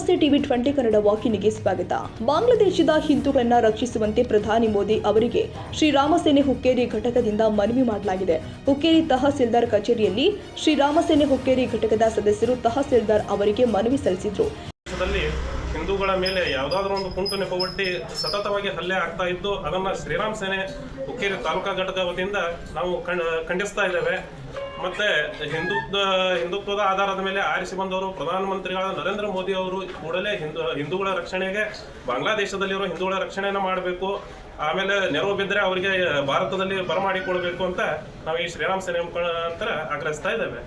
ನಮಸ್ತೆ ಟಿವಿ 20 ಕನ್ನಡ ವಾಹಿನಿಗೆ ಸ್ವಾಗತ. ಬಾಂಗ್ಲಾದೇಶದ ಹಿಂದೂಗಳನ್ನ ರಕ್ಷಿಸುವಂತೆ ಪ್ರಧಾನಿ ಮೋದಿ ಅವರಿಗೆ ಶ್ರೀರಾಮ ಸೇನೆ ಹುಕ್ಕೇರಿ ಘಟಕದಿಂದ ಮನವಿ ಮಾಡಲಾಗಿದೆ. ಹುಕ್ಕೇರಿ ತಹಸೀಲ್ದಾರ್ ಕಚೇರಿಯಲ್ಲಿ ಶ್ರೀರಾಮ ಸೇನೆ ಹುಕ್ಕೇರಿ ಘಟಕದ ಸದಸ್ಯರು ತಹಸೀಲ್ದಾರ್ ಅವರಿಗೆ ಮನವಿ ಸಲ್ಲಿಸಿದರು. ಹಿಂದೂಗಳ ಮೇಲೆ ಯಾವುದಾದ್ರೂ ಒಂದು ಕುಂಟು ನೆಪವೊಡ್ಡಿ ಸತತವಾಗಿ ಹಲ್ಲೆ ಆಗ್ತಾ ಇದ್ದು ಅದನ್ನು ಶ್ರೀರಾಮ ಸೇನೆ ಹುಕ್ಕೇರಿ ತಾಲೂಕಾ ಘಟಕ ವತಿಯಿಂದ ನಾವು ಖಂಡಿಸ್ತಾ ಇದ್ದೇವೆ. ಮತ್ತೆ ಹಿಂದುತ್ವದ ಆಧಾರದ ಮೇಲೆ ಆರಿಸಿ ಬಂದವರು ಪ್ರಧಾನಮಂತ್ರಿಗಳಾದ ನರೇಂದ್ರ ಮೋದಿ ಅವರು ಕೂಡಲೇ ಹಿಂದೂಗಳ ರಕ್ಷಣೆಗೆ ಬಾಂಗ್ಲಾದೇಶದಲ್ಲಿರೋ ಹಿಂದೂಗಳ ರಕ್ಷಣೆಯನ್ನು ಮಾಡಬೇಕು. ಆಮೇಲೆ ನೆರವು ಬಿದ್ದರೆ ಅವರಿಗೆ ಭಾರತದಲ್ಲಿ ಬರಮಾಡಿಕೊಳ್ಬೇಕು ಅಂತ ನಾವು ಈ ಶ್ರೀರಾಮ ಸೇನೆ ಮುಖಾಂತರ ಆಗ್ರಹಿಸ್ತಾ ಇದ್ದೇವೆ.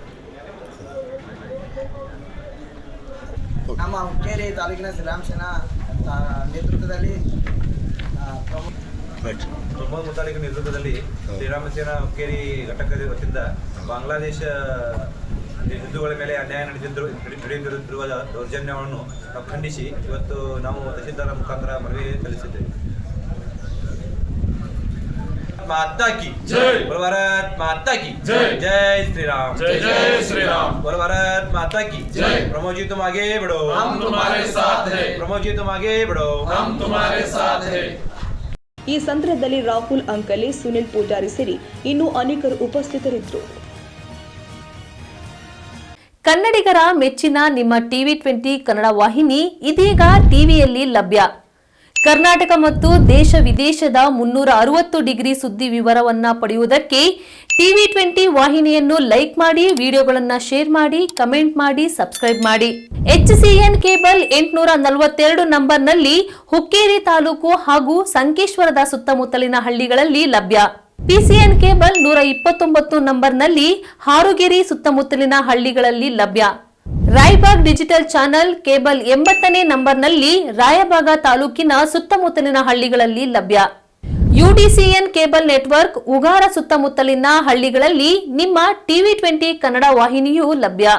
ನಮ್ಮ ಹುಕ್ಕೇರಿ ತಾಲೂಕಿನ ಶ್ರೀರಾಮ ಸೇನಾ ನೇತೃತ್ವದಲ್ಲಿ ಪ್ರಮೋದ್ ಮುತಾಲಿಕ್ ನೇತೃತ್ವದಲ್ಲಿ ಶ್ರೀರಾಮ ಸೇನಾ ಹುಕ್ಕೇರಿ ಘಟಕದ ವತಿಯಿಂದ ಬಾಂಗ್ಲಾದೇಶ ಹಿಂದೂಗಳ ಮೇಲೆ ಅನ್ಯಾಯ ನಡೆಯುತ್ತಿರುವ ದೌರ್ಜನ್ಯವನ್ನು ನಾವು ಖಂಡಿಸಿ ಇವತ್ತು ನಾವು ತಹಸೀಲ್ದಾರ್ ಮುಖಾಂತರ ಮನವಿ ಸಲ್ಲಿಸಿದ್ದೇವೆ. माता की जय, बोल भारत माता की जय, जय श्री राम, जय जय श्री राम, बोल भारत माता की जय. प्रमोद जी तुम आगे बढ़ो, हम तुम्हारे साथ हैं. प्रमोद जी तुम आगे बढ़ो, हम तुम्हारे साथ हैं. ಈ ಸಂದರ್ಭದಲ್ಲಿ ರಾಹುಲ್ ಅಂಕಲೆ, ಸುನಿಲ್ ಪೂಜಾರಿ ಸೇರಿ ಇನ್ನೂ ಅನೇಕರು ಉಪಸ್ಥಿತರಿದ್ದರು. ಕನ್ನಡಿಗರ ಮೆಚ್ಚಿನ ನಿಮ್ಮ ಟಿವಿ 20 ಕನ್ನಡ ವಾಹಿನಿ ಇದೀಗ ಟಿವಿಯಲ್ಲಿ ಲಭ್ಯ. ಕರ್ನಾಟಕ ಮತ್ತು ದೇಶ ವಿದೇಶದ 360 ಡಿಗ್ರಿ ಸುದ್ದಿ ವಿವರವನ್ನ ಪಡೆಯುವುದಕ್ಕೆ ಟಿವಿ 20 ವಾಹಿನಿಯನ್ನು ಲೈಕ್ ಮಾಡಿ, ವಿಡಿಯೋಗಳನ್ನು ಶೇರ್ ಮಾಡಿ, ಕಮೆಂಟ್ ಮಾಡಿ, ಸಬ್ಸ್ಕ್ರೈಬ್ ಮಾಡಿ. HCN ಕೇಬಲ್ 842 ನಂಬರ್ನಲ್ಲಿ ಹುಕ್ಕೇರಿ ತಾಲೂಕು ಹಾಗೂ ಸಂಕೇಶ್ವರದ ಸುತ್ತಮುತ್ತಲಿನ ಹಳ್ಳಿಗಳಲ್ಲಿ ಲಭ್ಯ. PCN ಕೇಬಲ್ 129 ನಂಬರ್ನಲ್ಲಿ ಹಾರುಗೆರೆ ಸುತ್ತಮುತ್ತಲಿನ ಹಳ್ಳಿಗಳಲ್ಲಿ ಲಭ್ಯ. ರಾಯಬಾಗ್ ಡಿಜಿಟಲ್ ಚಾನೆಲ್ ಕೇಬಲ್ 80ನೇ ನಂಬರ್ನಲ್ಲಿ ರಾಯಬಾಗ ತಾಲೂಕಿನ ಸುತ್ತಮುತ್ತಲಿನ ಹಳ್ಳಿಗಳಲ್ಲಿ ಲಭ್ಯ. UDCN ಕೇಬಲ್ ನೆಟ್ವರ್ಕ್ ಉಗಾರ ಸುತ್ತಮುತ್ತಲಿನ ಹಳ್ಳಿಗಳಲ್ಲಿ ನಿಮ್ಮ ಟಿವಿ 20 ಕನ್ನಡ ವಾಹಿನಿಯೂ ಲಭ್ಯ.